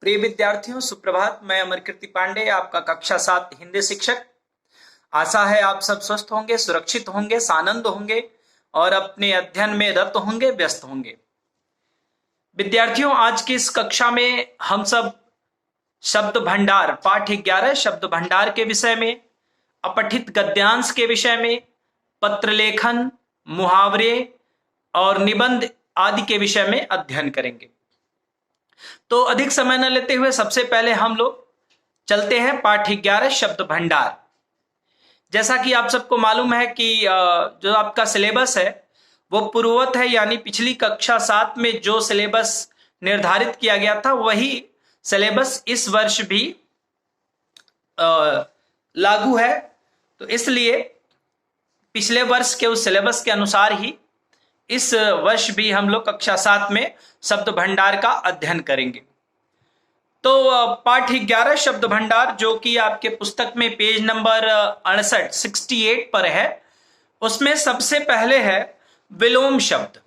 प्रिय विद्यार्थियों, सुप्रभात। मैं अमरकीर्ति पांडे, आपका कक्षा 7 हिंदी शिक्षक। आशा है आप सब स्वस्थ होंगे, सुरक्षित होंगे, सानंद होंगे और अपने अध्ययन में रत होंगे, व्यस्त होंगे। विद्यार्थियों, आज की इस कक्षा में हम सब शब्द भंडार पाठ 11 शब्द भंडार के विषय में, अपठित गद्यांश के विषय में, पत्र लेखन, मुहावरे और निबंध आदि के विषय में अध्ययन करेंगे। तो अधिक समय न लेते हुए सबसे पहले हम लोग चलते हैं पाठ 11 शब्द भंडार। जैसा कि आप सबको मालूम है कि जो आपका सिलेबस है वो पूर्ववत है, यानी पिछली कक्षा 7 में जो सिलेबस निर्धारित किया गया था वही सिलेबस इस वर्ष भी लागू है। तो इसलिए पिछले वर्ष के उस सिलेबस के अनुसार ही इस वर्ष भी हम लोग कक्षा 7 में शब्द भंडार का अध्ययन करेंगे। तो पाठ 11 शब्द भंडार, जो कि आपके पुस्तक में पेज नंबर 68 पर है, उसमें सबसे पहले है विलोम शब्द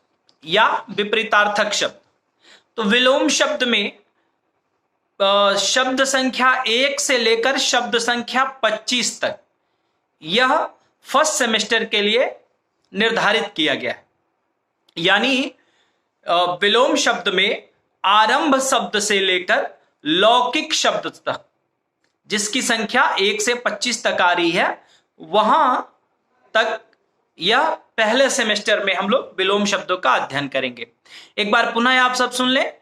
या विपरीतार्थक शब्द। तो विलोम शब्द में शब्द संख्या 1 से लेकर शब्द संख्या 25 तक यह फर्स्ट सेमेस्टर के लिए निर्धारित किया गया है। यानी विलोम शब्द में आरंभ शब्द से लेकर लौकिक शब्द तक, जिसकी संख्या 1 से 25 तक आ रही है, वहां तक यह पहले सेमेस्टर में हम लोग विलोम शब्दों का अध्ययन करेंगे। एक बार पुनः आप सब सुन लें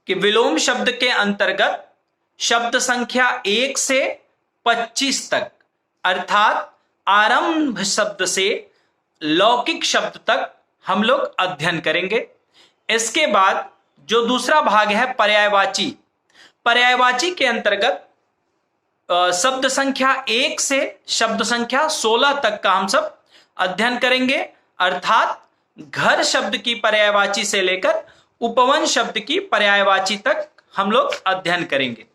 कि विलोम शब्द के अंतर्गत शब्द संख्या 1 से 25 तक, अर्थात आरंभ शब्द से लौकिक शब्द तक हम लोग अध्ययन करेंगे। इसके बाद जो दूसरा भाग है पर्यायवाची, पर्यायवाची के अंतर्गत शब्द संख्या 1 से शब्द संख्या 16 तक का हम सब अध्ययन करेंगे, अर्थात घर शब्द की पर्यायवाची से लेकर उपवन शब्द की पर्यायवाची तक हम लोग अध्ययन करेंगे।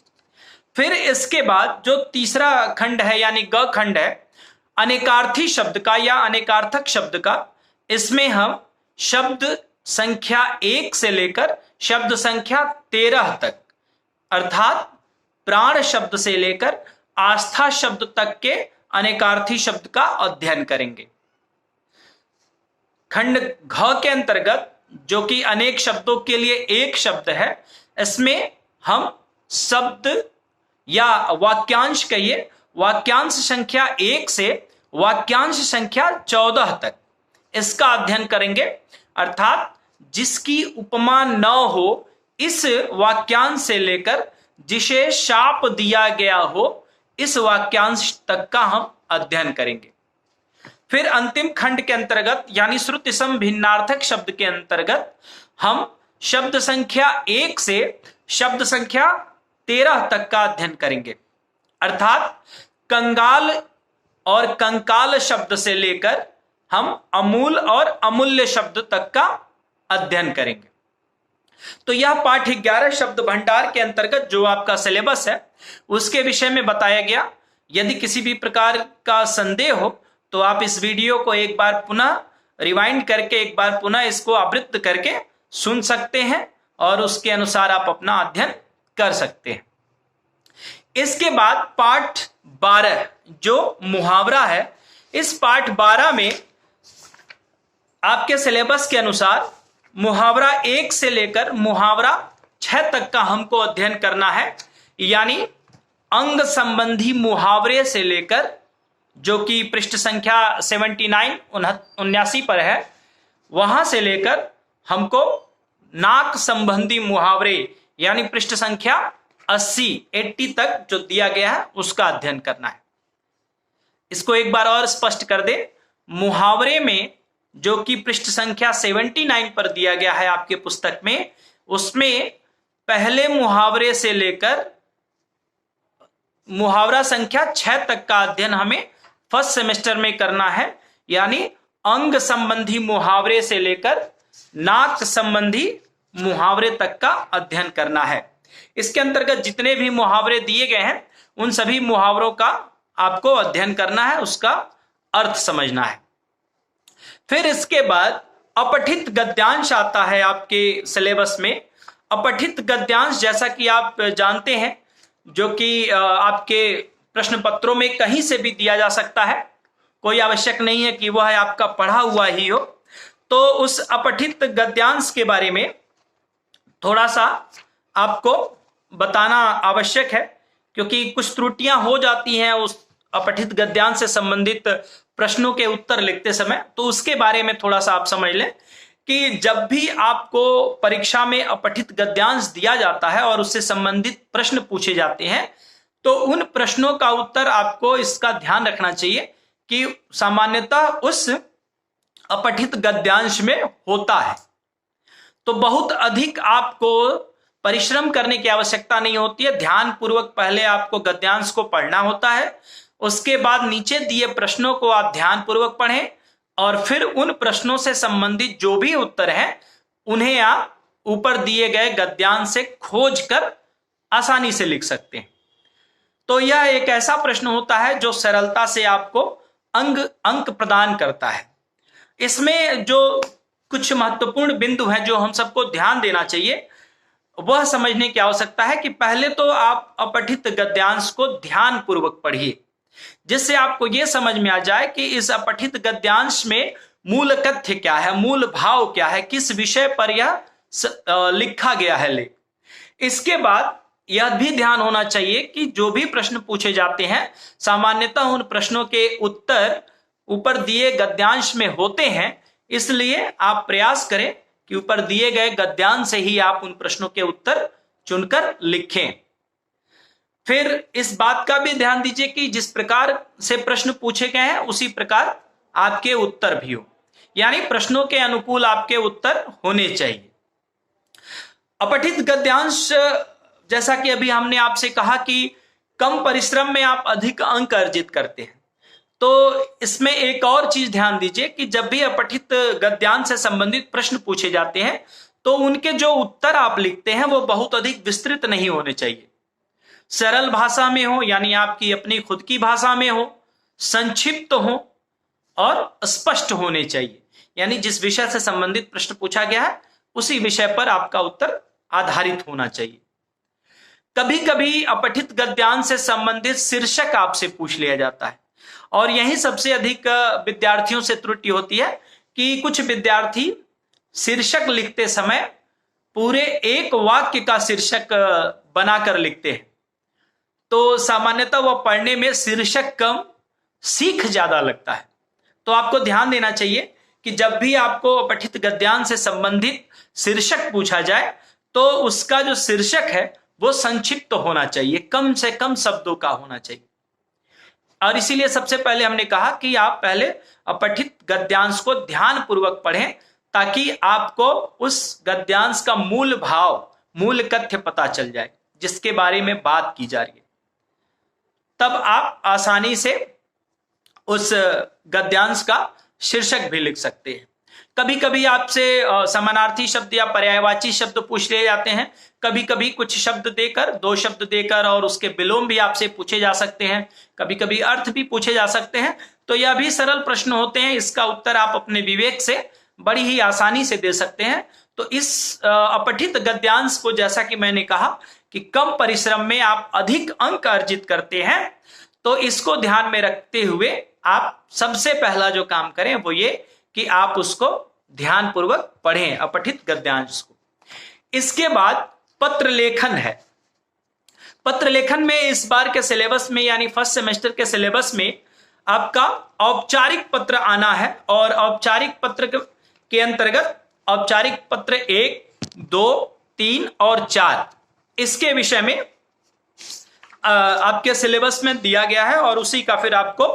फिर इसके बाद जो तीसरा खंड है यानी ग खंड है, अनेकार्थी शब्द का या अनेकार्थक शब्द का, इसमें हम शब्द संख्या 1 से लेकर शब्द संख्या 13 तक, अर्थात प्राण शब्द से लेकर आस्था शब्द तक के अनेकार्थी शब्द का अध्ययन करेंगे। खंड घ के अंतर्गत, जो कि अनेक शब्दों के लिए एक शब्द है, इसमें हम शब्द या वाक्यांश कहिए, वाक्यांश संख्या 1 से वाक्यांश संख्या 14 तक इसका अध्ययन करेंगे, अर्थात जिसकी उपमा न हो इस वाक्यांश से लेकर जिसे शाप दिया गया हो इस वाक्यांश तक का हम अध्ययन करेंगे। फिर अंतिम खंड के अंतर्गत यानी श्रुति सम भिन्नार्थक शब्द के अंतर्गत हम शब्द संख्या 1 से शब्द संख्या 13 तक का अध्ययन करेंगे, अर्थात कंगाल और कंकाल शब्द से लेकर हम अमूल और अमूल्य शब्द तक का अध्ययन करेंगे। तो यह पाठ 11 शब्द भंडार के अंतर्गत जो आपका सिलेबस है उसके विषय में बताया गया। यदि किसी भी प्रकार का संदेह हो तो आप इस वीडियो को एक बार पुनः रिवाइंड करके, एक बार पुनः इसको आवृत्त करके सुन सकते हैं और उसके अनुसार आप अपना अध्ययन कर सकते हैं। इसके बाद पाठ 12 जो मुहावरा है, इस पाठ 12 में आपके सिलेबस के अनुसार मुहावरा 1 से लेकर मुहावरा 6 तक का हमको अध्ययन करना है। यानी अंग संबंधी मुहावरे से लेकर, जो कि पृष्ठ संख्या 79 पर है, वहां से लेकर हमको नाक संबंधी मुहावरे यानी पृष्ठ संख्या 80 तक जो दिया गया है उसका अध्ययन करना है। इसको एक बार और स्पष्ट कर दे, मुहावरे में जो कि पृष्ठ संख्या 79 पर दिया गया है आपके पुस्तक में, उसमें पहले मुहावरे से लेकर मुहावरा संख्या 6 तक का अध्ययन हमें फर्स्ट सेमेस्टर में करना है। यानी अंग संबंधी मुहावरे से लेकर नाक संबंधी मुहावरे तक का अध्ययन करना है। इसके अंतर्गत जितने भी मुहावरे दिए गए हैं उन सभी मुहावरों का आपको अध्ययन करना है, उसका अर्थ समझना है। फिर इसके बाद अपठित गद्यांश आता है आपके सिलेबस में। अपठित गद्यांश जैसा कि आप जानते हैं, जो कि आपके प्रश्न पत्रों में कहीं से भी दिया जा सकता है, कोई आवश्यक नहीं है कि वह आपका पढ़ा हुआ ही हो। तो उस अपठित गद्यांश के बारे में थोड़ा सा आपको बताना आवश्यक है, क्योंकि कुछ त्रुटियां हो जाती हैं उस अपठित गद्यांश से संबंधित प्रश्नों के उत्तर लिखते समय। तो उसके बारे में थोड़ा सा आप समझ लें कि जब भी आपको परीक्षा में अपठित गद्यांश दिया जाता है और उससे संबंधित प्रश्न पूछे जाते हैं, तो उन प्रश्नों का उत्तर आपको इसका ध्यान रखना चाहिए कि सामान्यतः उस अपठित गद्यांश में होता है। तो बहुत अधिक आपको परिश्रम करने की आवश्यकता नहीं होती है। ध्यान पूर्वक पहले आपको गद्यांश को पढ़ना होता है, उसके बाद नीचे दिए प्रश्नों को आप ध्यान पूर्वक पढ़ें और फिर उन प्रश्नों से संबंधित जो भी उत्तर हैं उन्हें आप ऊपर दिए गए गद्यांश से खोज कर आसानी से लिख सकते हैं। तो यह एक ऐसा प्रश्न होता है जो सरलता से आपको अंक प्रदान करता है। इसमें जो कुछ महत्वपूर्ण बिंदु हैं जो हम सबको ध्यान देना चाहिए, वह समझने की आवश्यकता है कि पहले तो आप अपठित गद्यांश को ध्यान पूर्वक पढ़िए, जिससे आपको यह समझ में आ जाए कि इस अपठित गद्यांश में मूल कथ्य क्या है, मूल भाव क्या है, किस विषय पर यह लिखा गया है लेख। इसके बाद यह भी ध्यान होना चाहिए कि जो भी प्रश्न पूछे जाते हैं सामान्यतः उन प्रश्नों के उत्तर ऊपर दिए गद्यांश में होते हैं, इसलिए आप प्रयास करें कि ऊपर दिए गए गद्यांश से ही आप उन प्रश्नों के उत्तर चुनकर लिखें। फिर इस बात का भी ध्यान दीजिए कि जिस प्रकार से प्रश्न पूछे गए हैं उसी प्रकार आपके उत्तर भी हो, यानी प्रश्नों के अनुकूल आपके उत्तर होने चाहिए। अपठित गद्यांश, जैसा कि अभी हमने आपसे कहा कि कम परिश्रम में आप अधिक अंक अर्जित करते हैं, तो इसमें एक और चीज ध्यान दीजिए कि जब भी अपठित गद्यांश से संबंधित प्रश्न पूछे जाते हैं तो उनके जो उत्तर आप लिखते हैं वो बहुत अधिक विस्तृत नहीं होने चाहिए। सरल भाषा में हो, यानी आपकी अपनी खुद की भाषा में हो, संक्षिप्त हो और स्पष्ट होने चाहिए, यानी जिस विषय से संबंधित प्रश्न पूछा गया है उसी विषय पर आपका उत्तर आधारित होना चाहिए। कभी कभी अपठित गद्यांश से संबंधित शीर्षक आपसे पूछ लिया जाता है, और यही सबसे अधिक विद्यार्थियों से त्रुटि होती है कि कुछ विद्यार्थी शीर्षक लिखते समय पूरे एक वाक्य का शीर्षक बनाकर लिखते हैं। तो सामान्यतः वह पढ़ने में शीर्षक कम, सीख ज्यादा लगता है। तो आपको ध्यान देना चाहिए कि जब भी आपको अपठित गद्यांश से संबंधित शीर्षक पूछा जाए तो उसका जो शीर्षक है वो संक्षिप्त होना चाहिए, कम से कम शब्दों का होना चाहिए। और इसीलिए सबसे पहले हमने कहा कि आप पहले अपठित गद्यांश को ध्यान पूर्वक पढ़ें, ताकि आपको उस गद्यांश का मूल भाव, मूल कथ्य पता चल जाए जिसके बारे में बात की जा रही है। तब आप आसानी से उस गद्यांश का शीर्षक भी लिख सकते हैं। कभी कभी आपसे समानार्थी शब्द या पर्यायवाची शब्द पूछ लिए जाते हैं, कभी कभी कुछ शब्द देकर, दो शब्द देकर, और उसके विलोम भी आपसे पूछे जा सकते हैं, कभी कभी अर्थ भी पूछे जा सकते हैं। तो यह भी सरल प्रश्न होते हैं, इसका उत्तर आप अपने विवेक से बड़ी ही आसानी से दे सकते हैं। तो इस अपठित गद्यांश को, जैसा कि मैंने कहा कि कम परिश्रम में आप अधिक अंक अर्जित करते हैं, तो इसको ध्यान में रखते हुए आप सबसे पहला जो काम करें वो ये कि आप उसको ध्यान पूर्वक पढ़ें, अपठित गद्यांश को। इसके बाद पत्र लेखन है। पत्र लेखन में इस बार के सिलेबस में, यानी फर्स्ट सेमेस्टर के सिलेबस में, आपका औपचारिक पत्र आना है। और औपचारिक पत्र के अंतर्गत औपचारिक पत्र 1, 2, 3 और 4 इसके विषय में आपके सिलेबस में दिया गया है और उसी का फिर आपको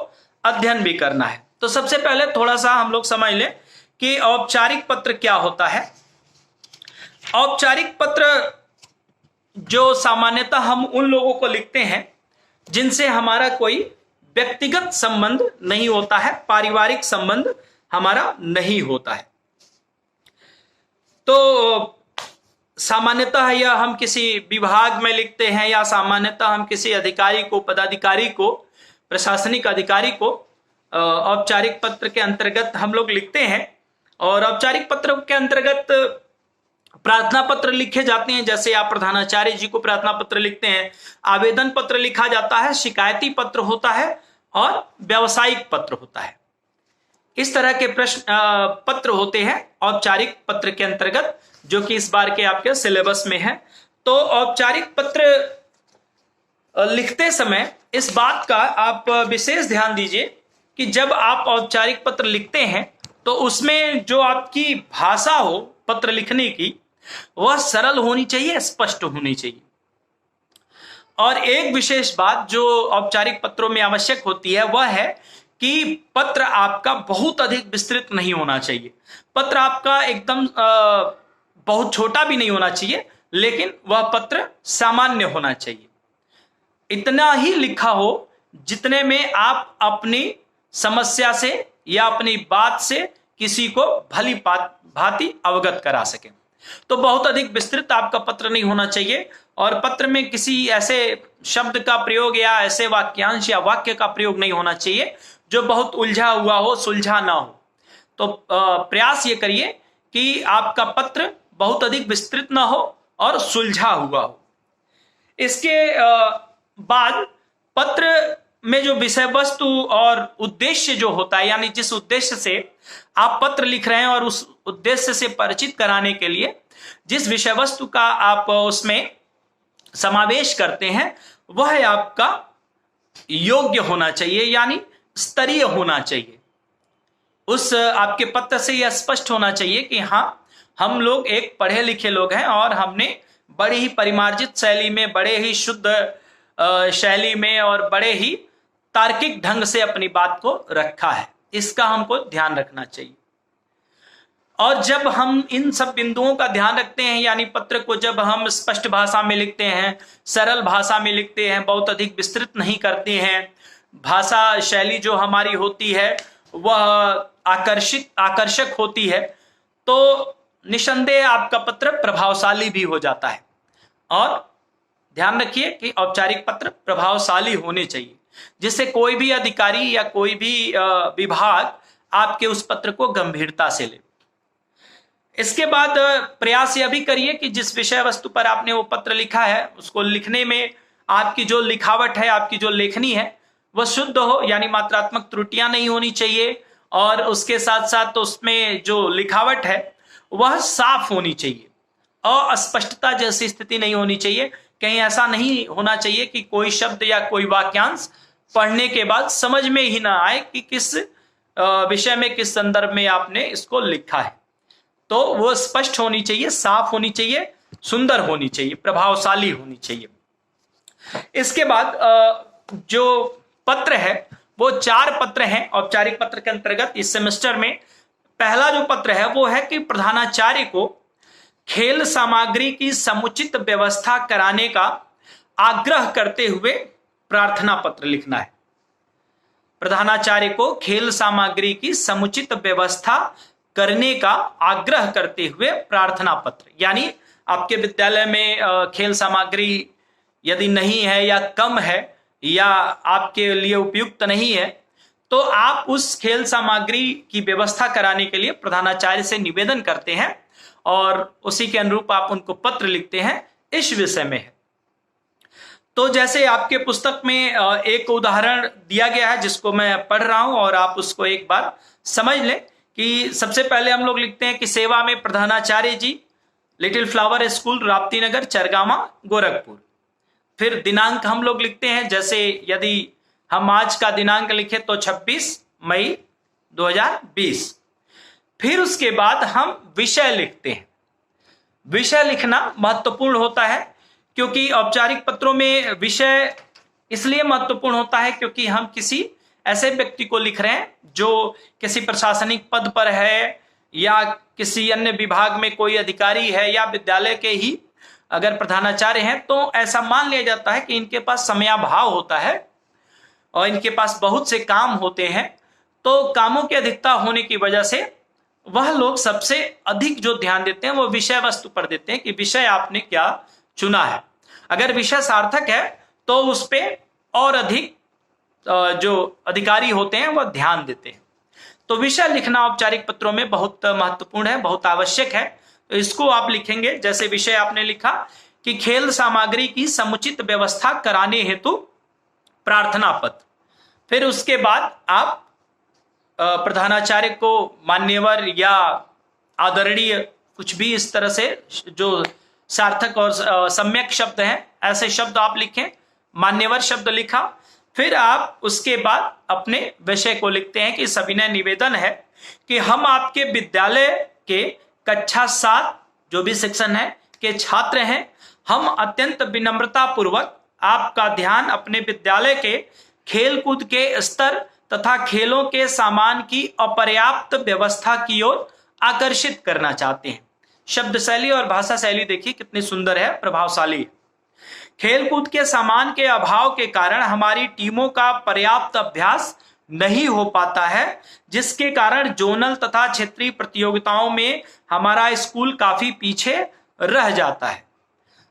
अध्ययन भी करना है। तो सबसे पहले थोड़ा सा हम लोग समझ लें कि औपचारिक पत्र क्या होता है। औपचारिक पत्र जो सामान्यतः हम उन लोगों को लिखते हैं जिनसे हमारा कोई व्यक्तिगत संबंध नहीं होता है, पारिवारिक संबंध हमारा नहीं होता है। तो सामान्यतः यह हम किसी विभाग में लिखते हैं, या सामान्यतः हम किसी अधिकारी को, पदाधिकारी को, प्रशासनिक अधिकारी को औपचारिक पत्र के अंतर्गत हम लोग लिखते हैं। और औपचारिक पत्र के अंतर्गत प्रार्थना पत्र लिखे जाते हैं, जैसे आप प्रधानाचार्य जी को प्रार्थना पत्र लिखते हैं, आवेदन पत्र लिखा जाता है, शिकायती पत्र होता है और व्यावसायिक पत्र होता है। इस तरह के प्रश्न पत्र होते हैं औपचारिक पत्र के अंतर्गत, जो कि इस बार के आपके सिलेबस में है। तो औपचारिक पत्र लिखते समय इस बात का आप विशेष ध्यान दीजिए कि जब आप औपचारिक पत्र लिखते हैं तो उसमें जो आपकी भाषा हो पत्र लिखने की, वह सरल होनी चाहिए, स्पष्ट होनी चाहिए। और एक विशेष बात जो औपचारिक पत्रों में आवश्यक होती है वह है कि पत्र आपका बहुत अधिक विस्तृत नहीं होना चाहिए। पत्र आपका एकदम बहुत छोटा भी नहीं होना चाहिए, लेकिन वह पत्र सामान्य होना चाहिए। इतना ही लिखा हो जितने में आप अपनी समस्या से या अपनी बात से किसी को भली भांति अवगत करा सकें। तो बहुत अधिक विस्तृत आपका पत्र नहीं होना चाहिए, और पत्र में किसी ऐसे शब्द का प्रयोग या ऐसे वाक्यांश या वाक्य का प्रयोग नहीं होना चाहिए जो बहुत उलझा हुआ हो, सुलझा ना हो। तो प्रयास ये करिए कि आपका पत्र बहुत अधिक विस्तृत ना हो और सुलझा हुआ हो। इसके बाद पत्र में जो विषय वस्तु और उद्देश्य जो होता है, यानी जिस उद्देश्य से आप पत्र लिख रहे हैं और उस उद्देश्य से परिचित कराने के लिए जिस विषय वस्तु का आप उसमें समावेश करते हैं, वह आपका योग्य होना चाहिए, यानी स्तरीय होना चाहिए। उस आपके पत्र से यह स्पष्ट होना चाहिए कि हाँ, हम लोग एक पढ़े लिखे लोग हैं और हमने बड़ी ही परिमार्जित शैली में, बड़े ही शुद्ध शैली में और बड़े ही तार्किक ढंग से अपनी बात को रखा है। इसका हमको ध्यान रखना चाहिए। और जब हम इन सब बिंदुओं का ध्यान रखते हैं, यानी पत्र को जब हम स्पष्ट भाषा में लिखते हैं, सरल भाषा में लिखते हैं, बहुत अधिक विस्तृत नहीं करते हैं, भाषा शैली जो हमारी होती है वह आकर्षक होती है, तो निसंदेह आपका पत्र प्रभावशाली भी हो जाता है। और ध्यान रखिए कि औपचारिक पत्र प्रभावशाली होने चाहिए, जिससे कोई भी अधिकारी या कोई भी विभाग आपके उस पत्र को गंभीरता से ले। इसके बाद प्रयास यह भी करिए कि जिस विषय वस्तु पर आपने वो पत्र लिखा है, उसको लिखने में आपकी जो लिखावट है, आपकी जो लेखनी है, वह शुद्ध हो, यानी मात्रात्मक त्रुटियां नहीं होनी चाहिए। और उसके साथ साथ उसमें जो लिखावट है वह साफ होनी चाहिए, अस्पष्टता जैसी स्थिति नहीं होनी चाहिए। कहीं ऐसा नहीं होना चाहिए कि कोई शब्द या कोई वाक्यांश पढ़ने के बाद समझ में ही ना आए कि किस विषय में, किस संदर्भ में आपने इसको लिखा है। तो वो स्पष्ट होनी चाहिए, साफ होनी चाहिए, सुंदर होनी चाहिए, प्रभावशाली होनी चाहिए। इसके बाद जो पत्र है वो 4 पत्र हैं औपचारिक पत्र के अंतर्गत इस सेमेस्टर में। पहला जो पत्र है वो है कि प्रधानाचार्य को खेल सामग्री की समुचित व्यवस्था कराने का आग्रह करते हुए प्रार्थना पत्र लिखना है। प्रधानाचार्य को खेल सामग्री की समुचित व्यवस्था करने का आग्रह करते हुए प्रार्थना पत्र, यानी आपके विद्यालय में खेल सामग्री यदि नहीं है या कम है या आपके लिए उपयुक्त नहीं है, तो आप उस खेल सामग्री की व्यवस्था कराने के लिए प्रधानाचार्य से निवेदन करते हैं और उसी के अनुरूप आप उनको पत्र लिखते हैं, इस विषय में है। तो जैसे आपके पुस्तक में एक उदाहरण दिया गया है जिसको मैं पढ़ रहा हूं और आप उसको एक बार समझ लें कि सबसे पहले हम लोग लिखते हैं कि सेवा में प्रधानाचार्य जी, लिटिल फ्लावर स्कूल, राप्ती नगर, चरगामा, गोरखपुर। फिर दिनांक हम लोग लिखते हैं, जैसे यदि हम आज का दिनांक लिखे तो 26 मई 2020। फिर उसके बाद हम विषय लिखते हैं। विषय लिखना महत्वपूर्ण होता है क्योंकि औपचारिक पत्रों में विषय इसलिए महत्वपूर्ण होता है क्योंकि हम किसी ऐसे व्यक्ति को लिख रहे हैं जो किसी प्रशासनिक पद पर है या किसी अन्य विभाग में कोई अधिकारी है या विद्यालय के ही अगर प्रधानाचार्य हैं, तो ऐसा मान लिया जाता है कि इनके पास समयाभाव होता है और इनके पास बहुत से काम होते हैं। तो कामों की अधिकता होने की वजह से वह लोग सबसे अधिक जो ध्यान देते हैं वो विषय वस्तु पर देते हैं कि विषय आपने क्या चुना है। अगर विषय सार्थक है तो उस पर और अधिक जो अधिकारी होते हैं वह ध्यान देते हैं। तो विषय लिखना औपचारिक पत्रों में बहुत महत्वपूर्ण है, बहुत आवश्यक है। तो इसको आप लिखेंगे, जैसे विषय आपने लिखा कि खेल सामग्री की समुचित व्यवस्था कराने हेतु प्रार्थना पत्र। फिर उसके बाद आप प्रधानाचार्य को मान्यवर या आदरणीय, कुछ भी इस तरह से जो सार्थक और सम्यक शब्द हैं ऐसे शब्द आप लिखें, मान्यवर शब्द लिखा। फिर आप उसके बाद अपने विषय को लिखते हैं कि सविनय निवेदन है कि हम आपके विद्यालय के कक्षा 7 जो भी सेक्शन है के छात्र हैं। हम अत्यंत विनम्रता पूर्वक आपका ध्यान अपने विद्यालय के खेलकूद के स्तर तथा खेलों के सामान की अपर्याप्त व्यवस्था की ओर आकर्षित करना चाहते हैं। शब्द शैली और भाषा शैली देखिए कितनी सुंदर है, प्रभावशाली है। खेलकूद के सामान के अभाव के कारण हमारी टीमों का पर्याप्त अभ्यास नहीं हो पाता है, जिसके कारण जोनल तथा क्षेत्रीय प्रतियोगिताओं में हमारा स्कूल काफी पीछे रह जाता है।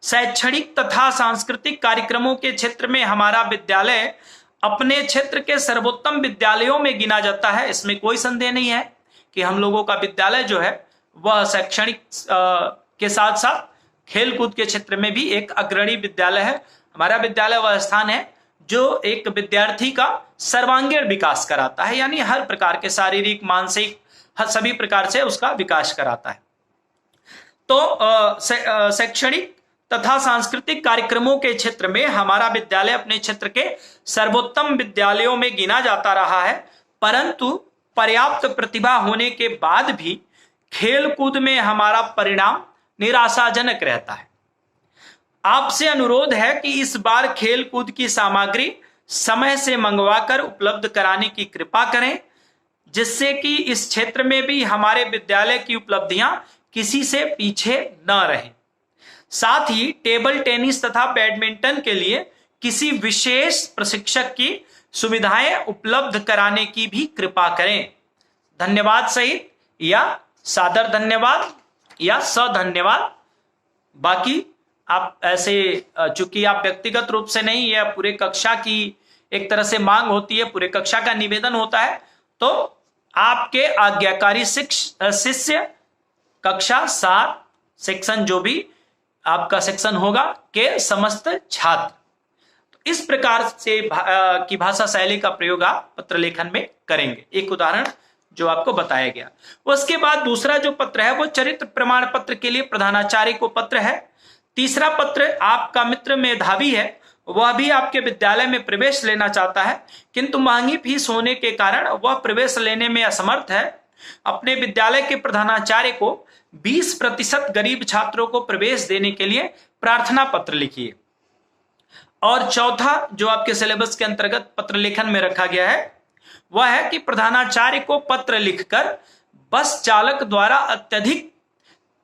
शैक्षणिक तथा सांस्कृतिक कार्यक्रमों के क्षेत्र में हमारा विद्यालय अपने क्षेत्र के सर्वोत्तम विद्यालयों में गिना जाता है। इसमें कोई संदेह नहीं है कि हम लोगों का विद्यालय जो है वह शैक्षणिक के साथ साथ खेलकूद के क्षेत्र में भी एक अग्रणी विद्यालय है। हमारा विद्यालय वह स्थान है जो एक विद्यार्थी का सर्वांगीण विकास कराता है, यानी हर प्रकार के शारीरिक, मानसिक, सभी प्रकार से उसका विकास कराता है। तो शैक्षणिक तथा सांस्कृतिक कार्यक्रमों के क्षेत्र में हमारा विद्यालय अपने क्षेत्र के सर्वोत्तम विद्यालयों में गिना जाता रहा है, परंतु पर्याप्त प्रतिभा होने के बाद भी खेलकूद में हमारा परिणाम निराशाजनक रहता है। आपसे अनुरोध है कि इस बार खेलकूद की सामग्री समय से मंगवाकर उपलब्ध कराने की कृपा करें, जिससे कि इस क्षेत्र में भी हमारे विद्यालय की उपलब्धियां किसी से पीछे न रहें। साथ ही टेबल टेनिस तथा बैडमिंटन के लिए किसी विशेष प्रशिक्षक की सुविधाएं उपलब्ध कराने की भी कृपा करें। धन्यवाद सहित या सादर धन्यवाद या सधन्यवाद। बाकी आप ऐसे, चूंकि आप व्यक्तिगत रूप से नहीं, यह पूरे कक्षा की एक तरह से मांग होती है, पूरे कक्षा का निवेदन होता है, तो आपके आज्ञाकारी शिष्य कक्षा 7 सेक्शन जो भी आपका सेक्शन होगा के समस्त छात्र, तो इस प्रकार से की भाषा शैली का प्रयोग आप पत्र लेखन में करेंगे। एक उदाहरण जो आपको बताया गया। उसके बाद दूसरा जो पत्र है वो चरित्र प्रमाण पत्र के लिए प्रधानाचार्य को पत्र है। तीसरा पत्र, आपका मित्र मेधावी है, वह भी आपके विद्यालय में प्रवेश लेना चाहता है, किंतु महंगी फीस होने के कारण वह प्रवेश लेने में असमर्थ है। अपने विद्यालय के प्रधानाचार्य को 20% गरीब छात्रों को प्रवेश देने के लिए प्रार्थना पत्र लिखिए। और चौथा जो आपके सिलेबस के अंतर्गत पत्र लेखन में रखा गया है वह है कि प्रधानाचार्य को पत्र लिखकर बस चालक द्वारा अत्यधिक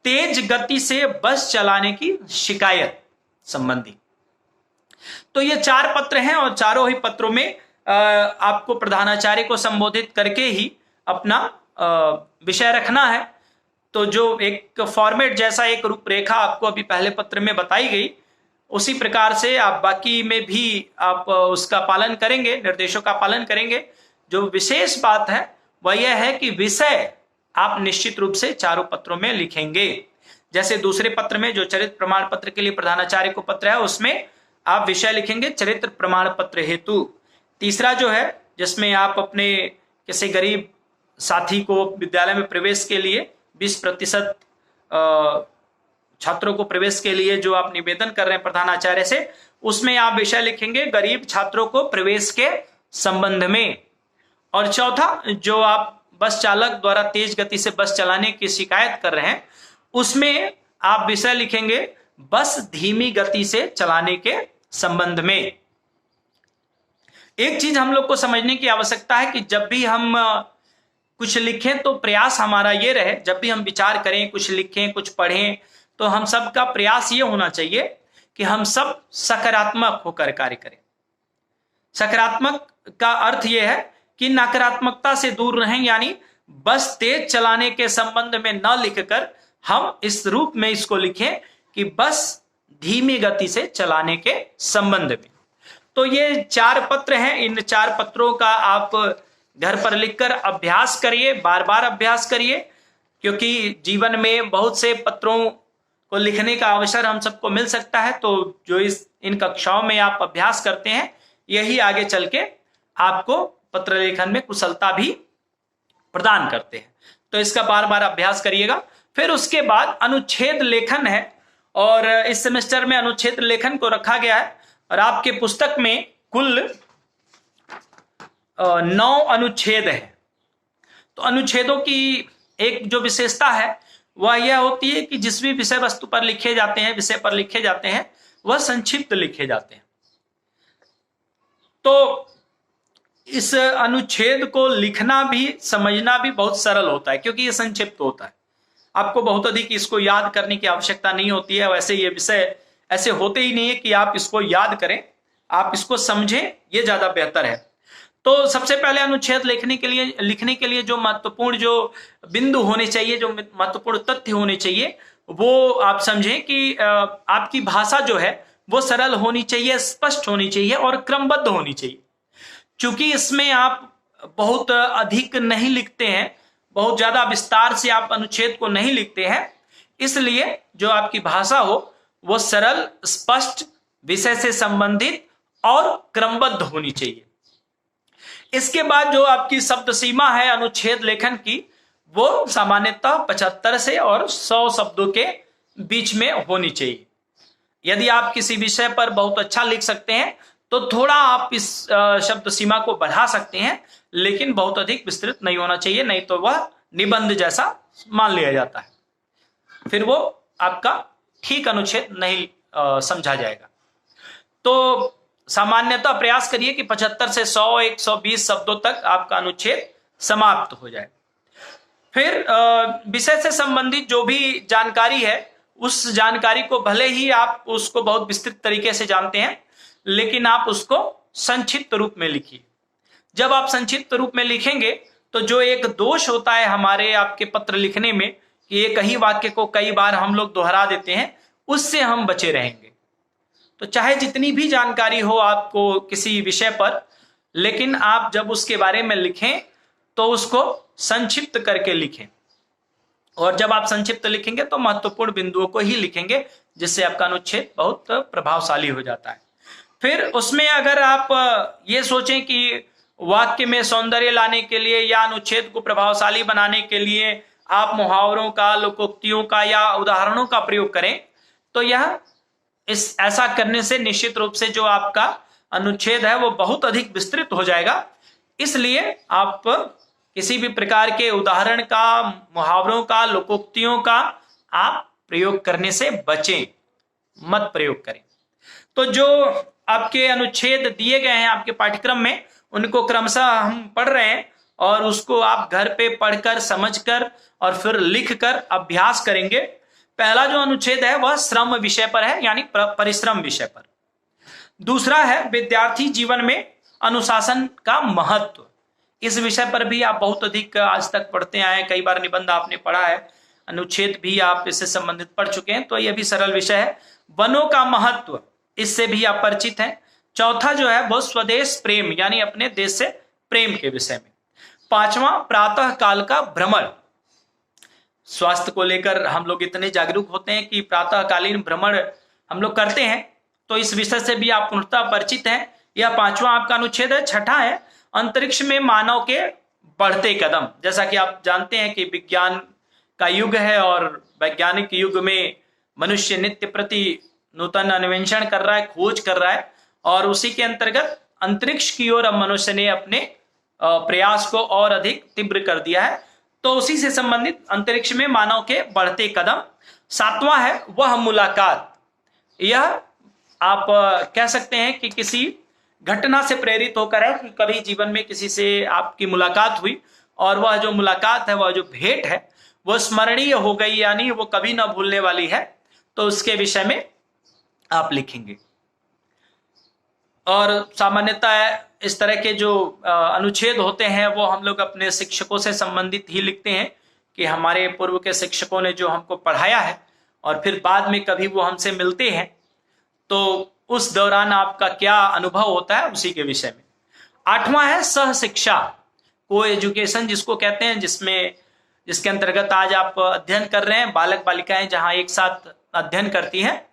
तेज गति से बस चलाने की शिकायत संबंधी। तो ये 4 पत्र हैं और चारों ही पत्रों में आपको प्रधानाचार्य को संबोधित करके ही अपना विषय रखना है। तो जो एक फॉर्मेट जैसा एक रूपरेखा आपको अभी पहले पत्र में बताई गई, उसी प्रकार से आप बाकी में भी आप उसका पालन करेंगे, निर्देशों का पालन करेंगे। जो विशेष बात है वह यह है कि विषय आप निश्चित रूप से चारों पत्रों में लिखेंगे। जैसे दूसरे पत्र में जो चरित्र प्रमाण पत्र के लिए प्रधानाचार्य को पत्र है उसमें आप विषय लिखेंगे चरित्र प्रमाण पत्र हेतु। तीसरा जो है जिसमें आप अपने किसी गरीब साथी को विद्यालय में प्रवेश के लिए 20% छात्रों को प्रवेश के लिए जो आप निवेदन कर रहे हैं प्रधानाचार्य से, उसमें आप विषय लिखेंगे गरीब छात्रों को प्रवेश के संबंध में। और चौथा जो आप बस चालक द्वारा तेज गति से बस चलाने की शिकायत कर रहे हैं, उसमें आप विषय लिखेंगे बस धीमी गति से चलाने के संबंध में। एक चीज हम लोग को समझने की आवश्यकता है कि जब भी हम कुछ लिखें तो प्रयास हमारा ये रहे, जब भी हम विचार करें, कुछ लिखें, कुछ पढ़ें, तो हम सब का प्रयास ये होना चाहिए कि हम सब सकारात्मक होकर कार्य करें। सकारात्मक का अर्थ यह है कि नकारात्मकता से दूर रहें, यानी बस तेज चलाने के संबंध में न लिखकर हम इस रूप में इसको लिखें कि बस धीमी गति से चलाने के संबंध में। तो ये 4 पत्र हैं। इन 4 पत्रों का आप घर पर लिखकर अभ्यास करिए, बार बार अभ्यास करिए। क्योंकि जीवन में बहुत से पत्रों को लिखने का अवसर हम सबको मिल सकता है। तो जो इन कक्षाओं में आप अभ्यास करते हैं, यही आगे चल के आपको पत्र लेखन में कुशलता भी प्रदान करते हैं। तो इसका बार बार अभ्यास करिएगा। फिर उसके बाद अनुच्छेद लेखन है, और इस सेमेस्टर में अनुच्छेद लेखन को रखा गया है। और आपके पुस्तक में कुल 9 अनुच्छेद है। तो अनुच्छेदों की एक जो विशेषता है वह यह होती है कि जिस भी विषय वस्तु पर लिखे जाते हैं, विषय पर लिखे जाते हैं, वह संक्षिप्त लिखे जाते हैं। तो इस अनुच्छेद को लिखना भी समझना भी बहुत सरल होता है, क्योंकि यह संक्षिप्त होता है। आपको बहुत अधिक इसको याद करने की आवश्यकता नहीं होती है। वैसे ये विषय ऐसे होते ही नहीं है कि आप इसको याद करें, आप इसको समझें, ये ज्यादा बेहतर है। तो सबसे पहले अनुच्छेद लिखने के लिए जो महत्वपूर्ण जो बिंदु होने चाहिए, जो महत्वपूर्ण तथ्य होने चाहिए, वो आप समझें कि आपकी भाषा जो है वो सरल होनी चाहिए, स्पष्ट होनी चाहिए और क्रमबद्ध होनी चाहिए। चूंकि इसमें आप बहुत अधिक नहीं लिखते हैं, बहुत ज्यादा विस्तार से आप अनुच्छेद को नहीं लिखते हैं, इसलिए जो आपकी भाषा हो वो सरल, स्पष्ट, विषय से संबंधित और क्रमबद्ध होनी चाहिए। इसके बाद जो आपकी शब्द सीमा है अनुच्छेद लेखन की, वो सामान्यतः 75 से और 100 शब्दों के बीच में होनी चाहिए। यदि आप किसी विषय पर बहुत अच्छा लिख सकते हैं तो थोड़ा आप इस शब्द सीमा को बढ़ा सकते हैं, लेकिन बहुत अधिक विस्तृत नहीं होना चाहिए, नहीं तो वह निबंध जैसा मान लिया जाता है, फिर वो आपका ठीक अनुच्छेद नहीं समझा जाएगा। तो सामान्यतः प्रयास करिए कि 75 से 100, 120 शब्दों तक आपका अनुच्छेद समाप्त हो जाए। फिर विषय से संबंधित जो भी जानकारी है, उस जानकारी को भले ही आप उसको बहुत विस्तृत तरीके से जानते हैं, लेकिन आप उसको संक्षिप्त रूप में लिखिए। जब आप संक्षिप्त रूप में लिखेंगे तो जो एक दोष होता है हमारे आपके पत्र लिखने में कि एक ही वाक्य को कई बार हम लोग दोहरा देते हैं, उससे हम बचे रहेंगे। तो चाहे जितनी भी जानकारी हो आपको किसी विषय पर, लेकिन आप जब उसके बारे में लिखें तो उसको संक्षिप्त करके लिखें। और जब आप संक्षिप्त लिखेंगे तो महत्वपूर्ण बिंदुओं को ही लिखेंगे, जिससे आपका अनुच्छेद बहुत प्रभावशाली हो जाता है। फिर उसमें अगर आप ये सोचें कि वाक्य में सौंदर्य लाने के लिए या अनुच्छेद को प्रभावशाली बनाने के लिए आप मुहावरों का, लोकोक्तियों का या उदाहरणों का प्रयोग करें, तो यह ऐसा करने से निश्चित रूप से जो आपका अनुच्छेद है वो बहुत अधिक विस्तृत हो जाएगा। इसलिए आप किसी भी प्रकार के उदाहरण का, मुहावरों का, लोकोक्तियों का आप प्रयोग करने से बचें, मत प्रयोग करें। तो जो आपके अनुच्छेद दिए गए हैं आपके पाठ्यक्रम में, उनको क्रमशः हम पढ़ रहे हैं, और उसको आप घर पे पढ़कर, समझकर और फिर लिखकर अभ्यास करेंगे। पहला जो अनुच्छेद है वह श्रम विषय पर है, यानी परिश्रम विषय पर। दूसरा है विद्यार्थी जीवन में अनुशासन का महत्व। इस विषय पर भी आप बहुत अधिक आज तक पढ़ते आए हैं, कई बार निबंध आपने पढ़ा है, अनुच्छेद भी आप इससे संबंधित पढ़ चुके हैं, तो यह भी सरल विषय है। वनों का महत्व, इससे भी आप परिचित हैं। चौथा जो है वो स्वदेश प्रेम, यानी अपने देश से प्रेम के विषय में। पांचवा प्रातः काल का भ्रमण। स्वास्थ्य को लेकर हम लोग इतने जागरूक होते हैं कि प्रातःकालीन भ्रमण हम लोग करते हैं, तो इस विषय से भी आप पूर्णतः परिचित हैं। यह पांचवा आपका अनुच्छेद है। छठा है अंतरिक्ष में मानव के बढ़ते कदम। जैसा कि आप जानते हैं कि विज्ञान का युग है और वैज्ञानिक युग में मनुष्य नित्य प्रति नूतन अन्वेषण कर रहा है, खोज कर रहा है, और उसी के अंतर्गत अंतरिक्ष की ओर अब मनुष्य ने अपने प्रयास को और अधिक तीव्र कर दिया है। तो उसी से संबंधित अंतरिक्ष में मानव के बढ़ते कदम। सातवां है वह मुलाकात। यह आप कह सकते हैं कि किसी घटना से प्रेरित होकर है कि कभी जीवन में किसी से आपकी मुलाकात हुई, और वह जो मुलाकात है, वह जो भेंट है, वो स्मरणीय हो गई, यानी वो कभी ना भूलने वाली है। तो उसके विषय में आप लिखेंगे। और सामान्यतः इस तरह के जो अनुच्छेद होते हैं वो हम लोग अपने शिक्षकों से संबंधित ही लिखते हैं कि हमारे पूर्व के शिक्षकों ने जो हमको पढ़ाया है, और फिर बाद में कभी वो हमसे मिलते हैं तो उस दौरान आपका क्या अनुभव होता है, उसी के विषय में। आठवां है सह शिक्षा, को एजुकेशन जिसको कहते हैं, जिसमें जिसके अंतर्गत आज आप अध्ययन कर रहे हैं, बालक बालिकाएं जहां एक साथ अध्ययन करती हैं,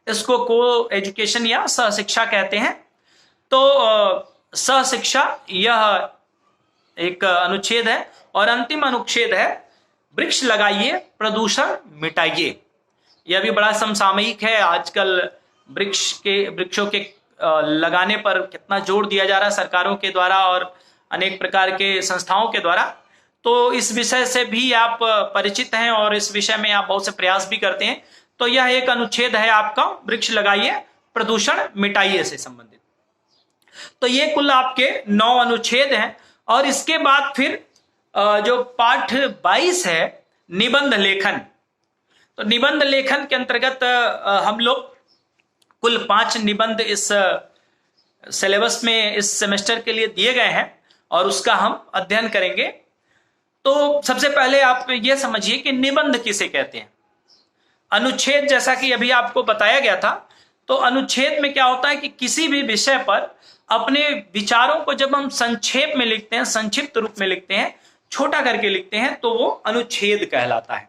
इसको को एजुकेशन या सहशिक्षा कहते हैं। तो सहशिक्षा यह एक अनुच्छेद है और अंतिम अनुच्छेद है वृक्ष लगाइए प्रदूषण मिटाइए। यह भी बड़ा समसामयिक है। आजकल वृक्षों के लगाने पर कितना जोर दिया जा रहा है सरकारों के द्वारा और अनेक प्रकार के संस्थाओं के द्वारा। तो इस विषय से भी आप परिचित हैं और इस विषय में आप बहुत से प्रयास भी करते हैं। तो यह एक अनुच्छेद है आपका वृक्ष लगाइए प्रदूषण मिटाइए से संबंधित। तो ये कुल आपके 9 अनुच्छेद हैं। और इसके बाद फिर जो पाठ 22 है निबंध लेखन। तो निबंध लेखन के अंतर्गत हम लोग कुल 5 निबंध इस सिलेबस में इस सेमेस्टर के लिए दिए गए हैं और उसका हम अध्ययन करेंगे। तो सबसे पहले आप ये समझिए कि निबंध किसे कहते हैं। अनुच्छेद जैसा कि अभी आपको बताया गया था, तो अनुच्छेद में क्या होता है कि किसी भी विषय पर अपने विचारों को जब हम संक्षेप में लिखते हैं, संक्षिप्त रूप में लिखते हैं, छोटा करके लिखते हैं, तो वो अनुच्छेद कहलाता है।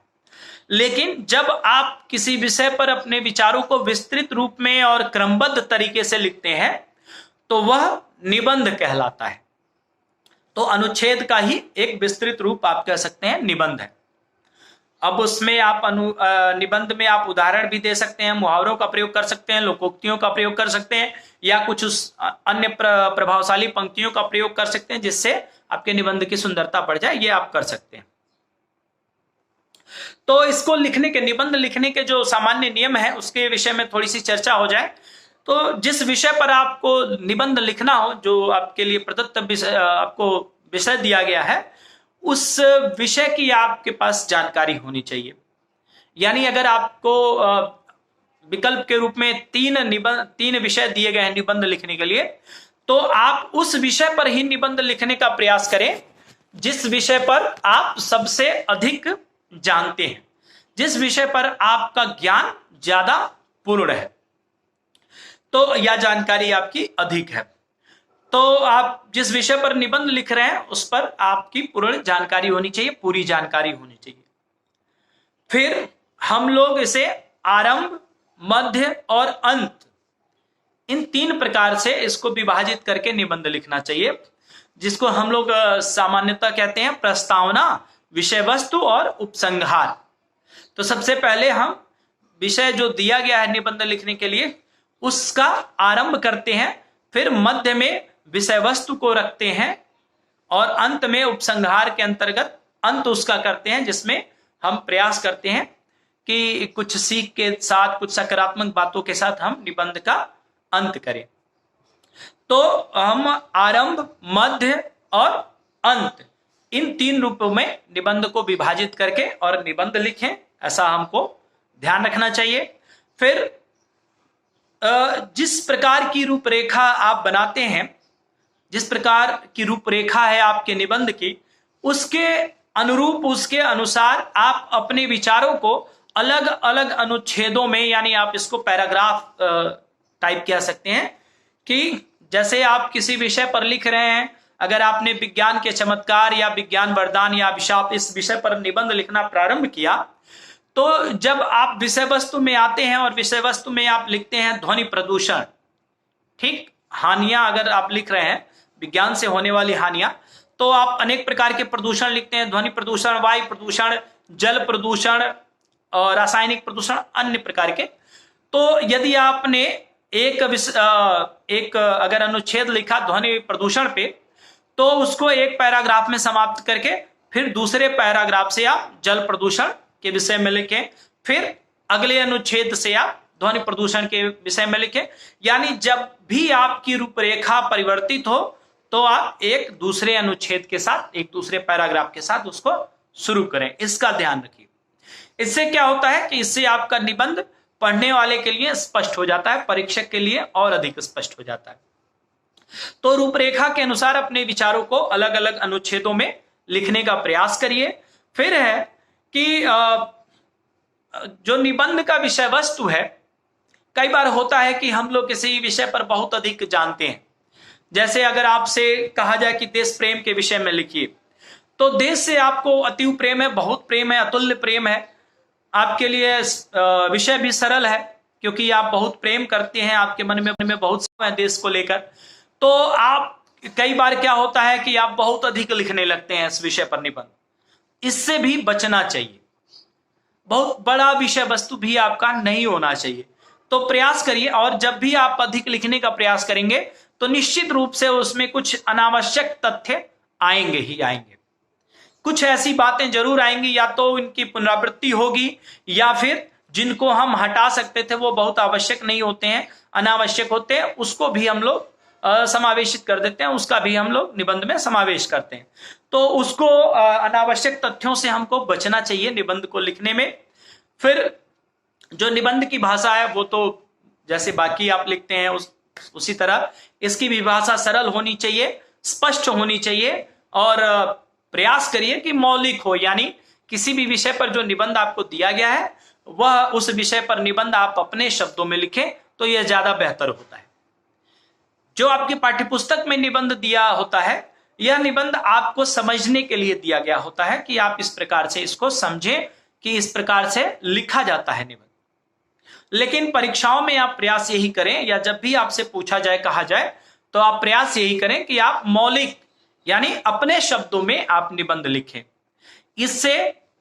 लेकिन जब आप किसी विषय पर अपने विचारों को विस्तृत रूप में और क्रमबद्ध तरीके से लिखते हैं तो वह निबंध कहलाता है। तो अनुच्छेद का ही एक विस्तृत रूप आप कह सकते हैं निबंध है। अब उसमें आप निबंध में आप उदाहरण भी दे सकते हैं, मुहावरों का प्रयोग कर सकते हैं, लोकोक्तियों का प्रयोग कर सकते हैं या कुछ उस अन्य प्रभावशाली पंक्तियों का प्रयोग कर सकते हैं जिससे आपके निबंध की सुंदरता बढ़ जाए। ये आप कर सकते हैं। तो इसको लिखने के, निबंध लिखने के जो सामान्य नियम है उसके विषय में थोड़ी सी चर्चा हो जाए। तो जिस विषय पर आपको निबंध लिखना हो, जो आपके लिए प्रदत्त आपको विषय दिया गया है, उस विषय की आपके पास जानकारी होनी चाहिए। यानी अगर आपको विकल्प के रूप में 3 विषय दिए गए हैं निबंध लिखने के लिए, तो आप उस विषय पर ही निबंध लिखने का प्रयास करें जिस विषय पर आप सबसे अधिक जानते हैं, जिस विषय पर आपका ज्ञान ज्यादा पूर्ण है, तो यह जानकारी आपकी अधिक है। तो आप जिस विषय पर निबंध लिख रहे हैं उस पर आपकी पूर्ण जानकारी होनी चाहिए, पूरी जानकारी होनी चाहिए। फिर हम लोग इसे आरंभ, मध्य और अंत, इन 3 प्रकार से इसको विभाजित करके निबंध लिखना चाहिए, जिसको हम लोग सामान्यतः कहते हैं प्रस्तावना, विषय वस्तु और उपसंहार। तो सबसे पहले हम विषय जो दिया गया है निबंध लिखने के लिए उसका आरंभ करते हैं, फिर मध्य में विषय वस्तु को रखते हैं और अंत में उपसंहार के अंतर्गत अंत उसका करते हैं, जिसमें हम प्रयास करते हैं कि कुछ सीख के साथ, कुछ सकारात्मक बातों के साथ हम निबंध का अंत करें। तो हम आरंभ, मध्य और अंत, इन 3 रूपों में निबंध को विभाजित करके और निबंध लिखें, ऐसा हमको ध्यान रखना चाहिए। फिर जिस प्रकार की रूपरेखा आप बनाते हैं, जिस प्रकार की रूपरेखा है आपके निबंध की, उसके अनुरूप, उसके अनुसार आप अपने विचारों को अलग अलग अनुच्छेदों में, यानी आप इसको पैराग्राफ टाइप कह सकते हैं, कि जैसे आप किसी विषय पर लिख रहे हैं, अगर आपने विज्ञान के चमत्कार या विज्ञान वरदान या अभिशाप इस विषय पर निबंध लिखना प्रारंभ किया, तो जब आप विषय वस्तु में आते हैं और विषय वस्तु में आप लिखते हैं ध्वनि प्रदूषण, ठीक, हानियां अगर आप लिख रहे हैं विज्ञान से होने वाली हानियां, तो आप अनेक प्रकार के प्रदूषण लिखते हैं, ध्वनि प्रदूषण, वायु प्रदूषण, जल प्रदूषण और रासायनिक प्रदूषण, अन्य प्रकार के। तो यदि आपने एक अगर अनुच्छेद लिखा ध्वनि प्रदूषण पे, तो उसको एक पैराग्राफ में समाप्त करके फिर दूसरे पैराग्राफ से आप जल प्रदूषण के विषय में लिखें, फिर अगले अनुच्छेद से आप ध्वनि प्रदूषण के विषय में लिखें। यानी जब भी आपकी रूपरेखा परिवर्तित हो तो आप एक दूसरे अनुच्छेद के साथ, एक दूसरे पैराग्राफ के साथ उसको शुरू करें, इसका ध्यान रखिए। इससे क्या होता है कि इससे आपका निबंध पढ़ने वाले के लिए स्पष्ट हो जाता है, परीक्षक के लिए और अधिक स्पष्ट हो जाता है। तो रूपरेखा के अनुसार अपने विचारों को अलग अलग अनुच्छेदों में लिखने का प्रयास करिए। फिर है कि जो निबंध का विषय वस्तु है, कई बार होता है कि हम लोग किसी विषय पर बहुत अधिक जानते हैं। जैसे अगर आपसे कहा जाए कि देश प्रेम के विषय में लिखिए, तो देश से आपको अतीव प्रेम है, बहुत प्रेम है, अतुल्य प्रेम है। आपके लिए विषय भी सरल है क्योंकि आप बहुत प्रेम करते हैं, आपके मन में बहुत है देश को लेकर। तो आप कई बार क्या होता है कि आप बहुत अधिक लिखने लगते हैं इस विषय पर निबंध। इससे भी बचना चाहिए। बहुत बड़ा विषय वस्तु भी आपका नहीं होना चाहिए। तो प्रयास करिए, और जब भी आप अधिक लिखने का प्रयास करेंगे तो निश्चित रूप से उसमें कुछ अनावश्यक तथ्य आएंगे ही आएंगे। कुछ ऐसी बातें जरूर आएंगी, या तो इनकी पुनरावृत्ति होगी, या फिर जिनको हम हटा सकते थे वो बहुत आवश्यक नहीं होते हैं, अनावश्यक होते हैं, उसको भी हम लोग समावेशित कर देते हैं, उसका भी हम लोग निबंध में समावेश करते हैं। तो उसको अनावश्यक तथ्यों से हमको बचना चाहिए निबंध को लिखने में। फिर जो निबंध की भाषा है वो तो जैसे बाकी आप लिखते हैं उसी तरह इसकी भी भाषा सरल होनी चाहिए, स्पष्ट होनी चाहिए, और प्रयास करिए कि मौलिक हो, यानी किसी भी विषय पर जो निबंध आपको दिया गया है वह उस विषय पर निबंध आप अपने शब्दों में लिखें तो यह ज्यादा बेहतर होता है। जो आपकी पाठ्यपुस्तक में निबंध दिया होता है, यह निबंध आपको समझने के लिए दिया गया होता है कि आप इस प्रकार से इसको समझें कि इस प्रकार से लिखा जाता है निबंध। लेकिन परीक्षाओं में आप प्रयास यही करें, या जब भी आपसे पूछा जाए, कहा जाए, तो आप प्रयास यही करें कि आप मौलिक यानी अपने शब्दों में आप निबंध लिखें। इससे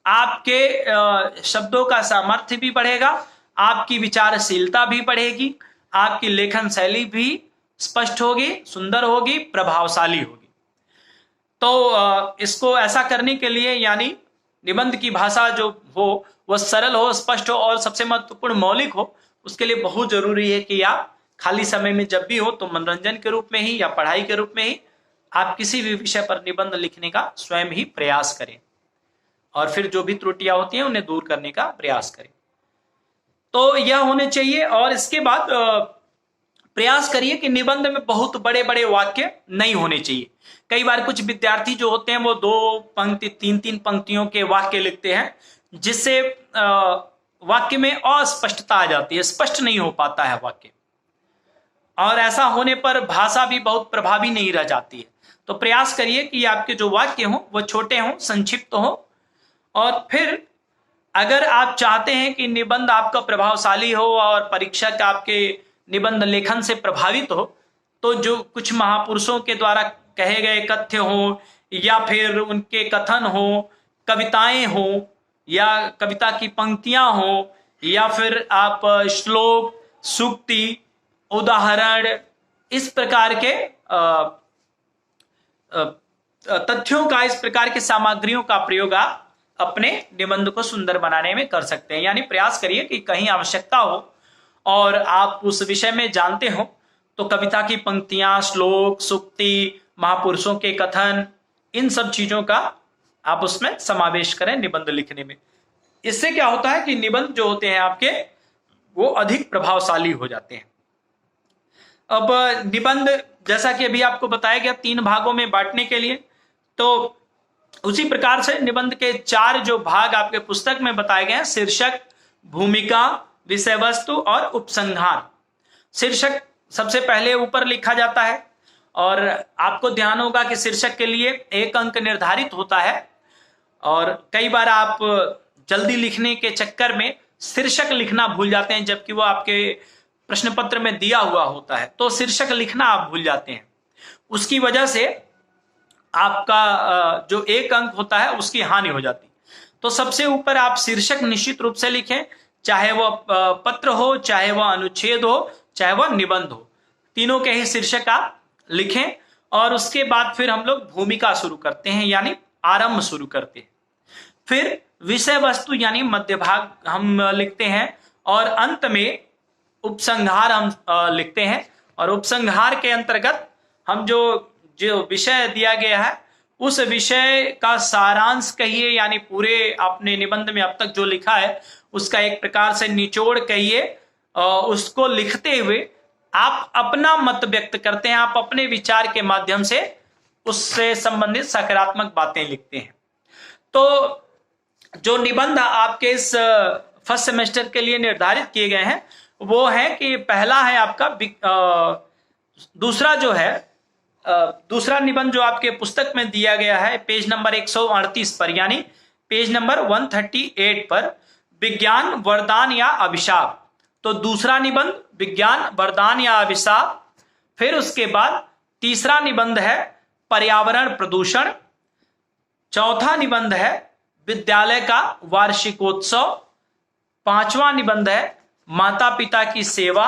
आपके शब्दों का सामर्थ्य भी बढ़ेगा, आपकी विचारशीलता भी बढ़ेगी, आपकी लेखन शैली भी स्पष्ट होगी, सुंदर होगी, प्रभावशाली होगी। तो इसको ऐसा करने के लिए, यानी निबंध की भाषा जो हो वह सरल हो, स्पष्ट हो, और सबसे महत्वपूर्ण मौलिक हो, उसके लिए बहुत जरूरी है कि आप खाली समय में जब भी हो तो मनोरंजन के रूप में ही या पढ़ाई के रूप में ही आप किसी भी विषय पर निबंध लिखने का स्वयं ही प्रयास करें, और फिर जो भी त्रुटियां होती हैं उन्हें दूर करने का प्रयास करें। तो यह होने चाहिए। और इसके बाद प्रयास करिए कि निबंध में बहुत बड़े बड़े वाक्य नहीं होने चाहिए। कई बार कुछ विद्यार्थी जो होते हैं वो 2 पंक्ति 3 पंक्तियों के वाक्य लिखते हैं, जिससे वाक्य में अस्पष्टता आ जाती है, स्पष्ट नहीं हो पाता है वाक्य, और ऐसा होने पर भाषा भी बहुत प्रभावी नहीं रह जाती है। तो प्रयास करिए कि आपके जो वाक्य हों वो छोटे हों, संक्षिप्त हों। और फिर अगर आप चाहते हैं कि निबंध आपका प्रभावशाली हो और परीक्षक आपके निबंध लेखन से प्रभावित हो, तो जो कुछ महापुरुषों के द्वारा कहे गए कथ्य हो, या फिर उनके कथन हो, कविताएं हो, या कविता की पंक्तियां हो, या फिर आप श्लोक, सूक्ति, उदाहरण, इस प्रकार के तथ्यों का, इस प्रकार की सामग्रियों का प्रयोग आप अपने निबंध को सुंदर बनाने में कर सकते हैं। यानी प्रयास करिए कि कहीं आवश्यकता हो और आप उस विषय में जानते हो तो कविता की पंक्तियां, श्लोक, सूक्ति, महापुरुषों के कथन, इन सब चीजों का आप उसमें समावेश करें निबंध लिखने में। इससे क्या होता है कि निबंध जो होते हैं आपके वो अधिक प्रभावशाली हो जाते हैं। अब निबंध जैसा कि अभी आपको बताया गया 3 भागों में बांटने के लिए, तो उसी प्रकार से निबंध के 4 जो भाग आपके पुस्तक में बताए गए हैं, शीर्षक, भूमिका, विषय वस्तु और उपसंहार। शीर्षक सबसे पहले ऊपर लिखा जाता है, और आपको ध्यान होगा कि शीर्षक के लिए 1 अंक निर्धारित होता है, और कई बार आप जल्दी लिखने के चक्कर में शीर्षक लिखना भूल जाते हैं, जबकि वो आपके प्रश्न पत्र में दिया हुआ होता है, तो शीर्षक लिखना आप भूल जाते हैं। उसकी वजह से आपका जो 1 अंक होता है उसकी हानि हो जाती। तो सबसे ऊपर आप शीर्षक निश्चित रूप से लिखें, चाहे वह पत्र हो, चाहे वह अनुच्छेद हो, चाहे वह निबंध हो, तीनों के ही शीर्षक आप लिखें। और उसके बाद फिर हम लोग भूमिका शुरू करते हैं, यानी आरंभ शुरू करते हैं। फिर विषय वस्तु यानी मध्य भाग हम लिखते हैं, और अंत में उपसंहार हम लिखते हैं। और उपसंहार के अंतर्गत हम जो विषय दिया गया है उस विषय का सारांश कहिए, यानी पूरे आपने निबंध में अब तक जो लिखा है उसका एक प्रकार से निचोड़ कहिए, उसको लिखते हुए आप अपना मत व्यक्त करते हैं, आप अपने विचार के माध्यम से उससे संबंधित सकारात्मक बातें लिखते हैं। तो जो निबंध आपके इस फर्स्ट सेमेस्टर के लिए निर्धारित किए गए हैं वो है कि पहला है आपका दूसरा जो है दूसरा निबंध जो आपके पुस्तक में दिया गया है पेज नंबर 138 पर, यानी पेज नंबर 138 पर, विज्ञान वरदान या अभिशाप। तो दूसरा निबंध विज्ञान वरदान या अभिशाप। फिर उसके बाद तीसरा निबंध है पर्यावरण प्रदूषण। चौथा निबंध है विद्यालय का वार्षिकोत्सव। पांचवा निबंध है माता पिता की सेवा।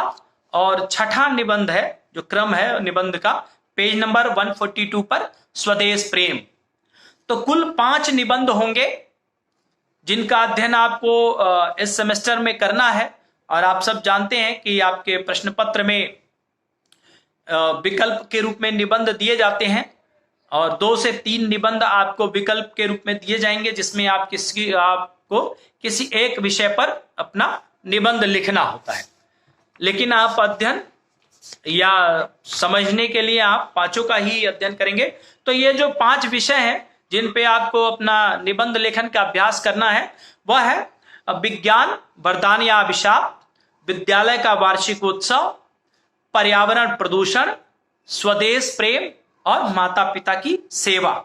और छठा निबंध है, जो क्रम है निबंध का, पेज नंबर 142 पर, स्वदेश प्रेम। तो कुल 5 निबंध होंगे जिनका अध्ययन आपको इस सेमेस्टर में करना है। और आप सब जानते हैं कि आपके प्रश्न पत्र में विकल्प के रूप में निबंध दिए जाते हैं और 2 से 3 निबंध आपको विकल्प के रूप में दिए जाएंगे, जिसमें आपको किसी एक विषय पर अपना निबंध लिखना होता है। लेकिन आप अध्ययन या समझने के लिए आप 5 का ही अध्ययन करेंगे। तो ये जो 5 विषय हैं जिन पे आपको अपना निबंध लेखन का अभ्यास करना है, वह है विज्ञान वरदान या अभिशाप, विद्यालय का वार्षिकोत्सव, पर्यावरण प्रदूषण, स्वदेश प्रेम और माता पिता की सेवा।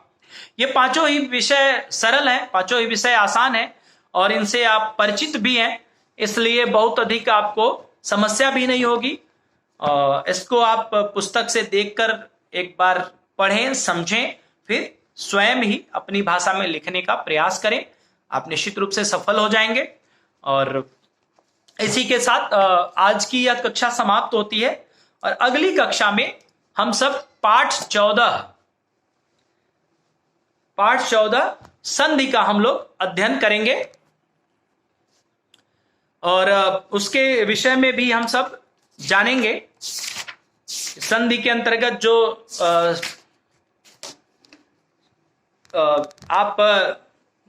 ये 5 ही विषय सरल हैं, 5 ही विषय आसान हैं और इनसे आप परिचित भी हैं, इसलिए बहुत अधिक आपको समस्या भी नहीं होगी। इसको आप पुस्तक से देखकर एक बार पढ़ें, समझें, फिर स्वयं ही अपनी भाषा में लिखने का प्रयास करें। आप निश्चित रूप से सफल हो जाएंगे। और इसी के साथ आज की यह कक्षा समाप्त होती है और अगली कक्षा में हम सब पाठ 14 संधि का हम लोग अध्ययन करेंगे और उसके विषय में भी हम सब जानेंगे। संधि के अंतर्गत जो आप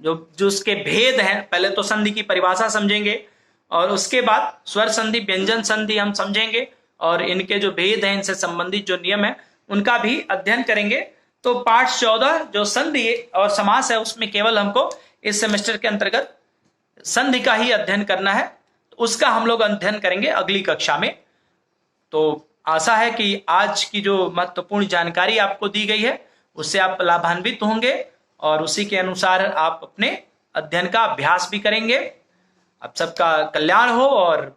जो उसके भेद हैं, पहले तो संधि की परिभाषा समझेंगे और उसके बाद स्वर संधि, व्यंजन संधि हम समझेंगे और इनके जो भेद हैं, इनसे संबंधित जो नियम है उनका भी अध्ययन करेंगे। तो पाठ 14 जो संधि और समास है, उसमें केवल हमको इस सेमेस्टर के अंतर्गत संधि का ही अध्ययन करना है। उसका हम लोग अध्ययन करेंगे अगली कक्षा में। तो आशा है कि आज की जो महत्वपूर्ण जानकारी आपको दी गई है उससे आप लाभान्वित होंगे और उसी के अनुसार आप अपने अध्ययन का अभ्यास भी करेंगे। आप सबका कल्याण हो और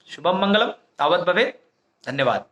शुभम मंगलम। तावत भवेत्। धन्यवाद।